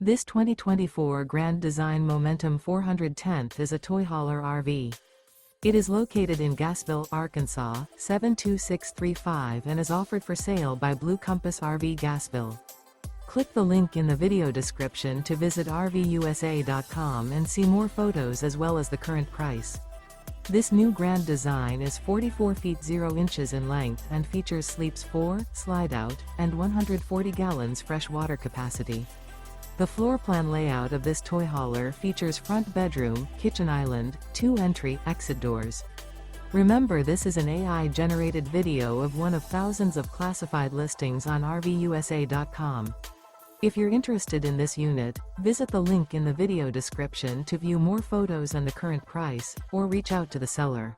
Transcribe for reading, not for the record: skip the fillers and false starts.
This 2024 Grand Design Momentum 410th is a toy hauler RV. It is located in Gassville, Arkansas, 72635 and is offered for sale by Blue Compass RV Gassville. Click the link in the video description to visit RVUSA.com and see more photos as well as the current price. This new Grand Design is 44 feet 0 inches in length and features sleeps 4, Slideout, and 140 gallons fresh water capacity. The floor plan layout of this toy hauler features front bedroom, kitchen island, 2 entry/exit doors. Remember, this is an AI-generated video of one of thousands of classified listings on RVUSA.com. If you're interested in this unit, visit the link in the video description to view more photos and the current price, or reach out to the seller.